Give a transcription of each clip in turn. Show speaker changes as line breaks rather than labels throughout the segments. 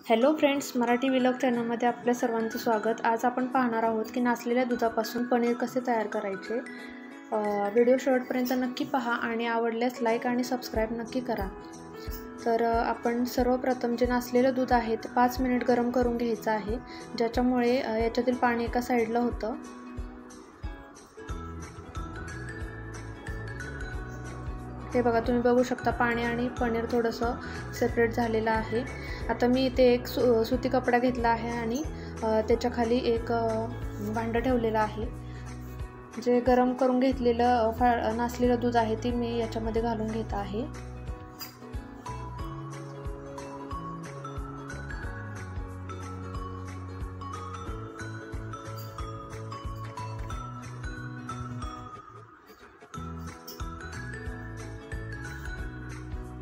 Hello friends, Marathi vlog चॅनलमध्ये आपल्या सर्वांचं स्वागत। आज आपण पाहणार आहोत की नासलेल्या दुधापासून पनीर कसे तयार करायचे। व्हिडिओ शेवटपर्यंत नक्की पहा आणि आवडल्यास लाईक आणि सबस्क्राईब नक्की करा। तर आपण सर्वप्रथम जे नासलेलं दूध आहे ते 5 मिनिट गरम करून घ्यायचं आहे, ज्याच्यामुळे याच्यातील पाणी एका साईडला होतं। हे बघा, तुम्ही बघू शकता पाणी आणि पनीर थोडंसं सेपरेट झालेलं आहे। आता मी इथे एक सुती कपडा घेतला आहे आणि त्याच्या खाली एक भांडं ठेवलेलं आहे। जे गरम करून घेतलेलं नासलेलं दूध आहे ते मी याच्यामध्ये घालून घेत आहे।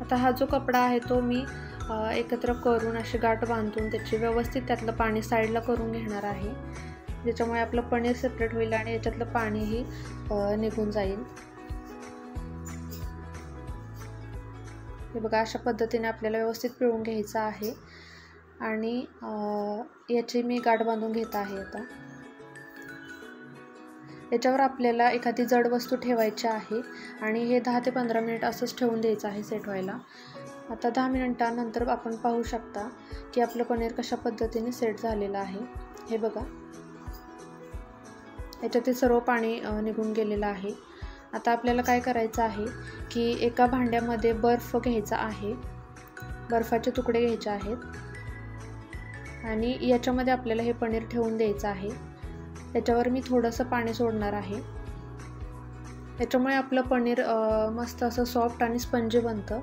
आता हा जो कपडा आहे तो मी एकत्र करून अशी गाठ बांधून त्याची व्यवस्थित त्यातलं पाणी साईडला करून घेणार आहे, ज्याच्यामुळे आपलं पनीर सेपरेट होईल आणि याच्यातलं पाणीही निघून जाईल। हे बघा, अशा पद्धतीने आपल्याला व्यवस्थित पिळून घ्यायचं आहे आणि याची मी गाठ बांधून घेत आहे। आता याच्यावर आपल्याला एखादी जड वस्तू ठेवायची आहे आणि हे 10 ते 15 मिनिट असंच ठेवून द्यायचं आहे सेट व्हायला। आता 10 मिनिटांनंतर आपण पाहू शकता की आपलं पनीर कशा पद्धतीने सेट झालेलं आहे। हे बघा, याच्यातील सर्व पाणी निघून गेलेलं आहे। आता आपल्याला काय करायचं आहे की एका भांड्यामध्ये बर्फ घ्यायचा आहे, बर्फाचे तुकडे घ्यायचे आहेत आणि याच्यामध्ये आपल्याला हे पनीर ठेवून द्यायचं आहे। याच्यावर मी थोडंसं पाणी सोडणार आहे, याच्यामुळे आपलं पनीर मस्त असं सॉफ्ट आणि स्पंजी बनतं।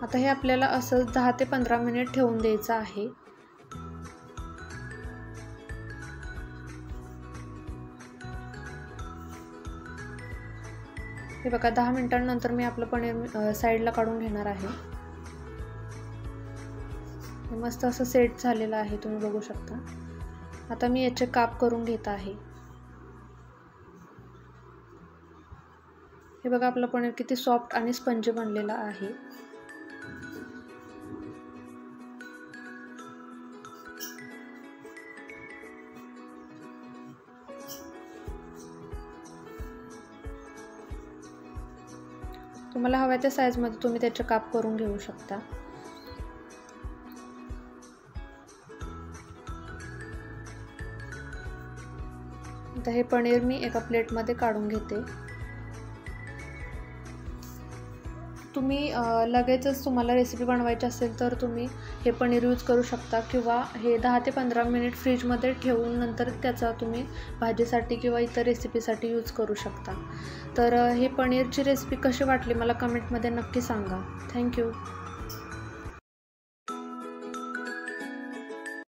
आता हे आपल्याला असं 10 ते 15 मिनिट ठेवून द्यायचं आहे। हे बघा, 10 मिनिटांनंतर मी आपलं पनीर साईडला काढून घेणार आहे। हे मस्त असं सेट झालेलं आहे, तुम्ही बघू शकता। आता मी याचे काप करून घेत आहे। हे बघा, आपलं पनीर किती सॉफ्ट आणि स्पंजी बनलेलं आहे। तुम्हाला हव्या त्या साईजमध्ये तुम्ही त्याचे काप करून घेऊ शकता। आता हे पनीर मी एका प्लेटमध्ये काढून घेते। तुम्ही लगेचच तुम्हाला रेसिपी बनवायची असेल तर तुम्ही हे पनीर यूज करू शकता किंवा हे 10 ते 15 मिनिट फ्रीजमध्ये ठेवून नंतर त्याचा तुम्ही भाजीसाठी किंवा इतर रेसिपीसाठी यूज करू शकता। तर हे पनीरची रेसिपी कशी वाटली मला कमेंटमध्ये नक्की सांगा। थँक्यू।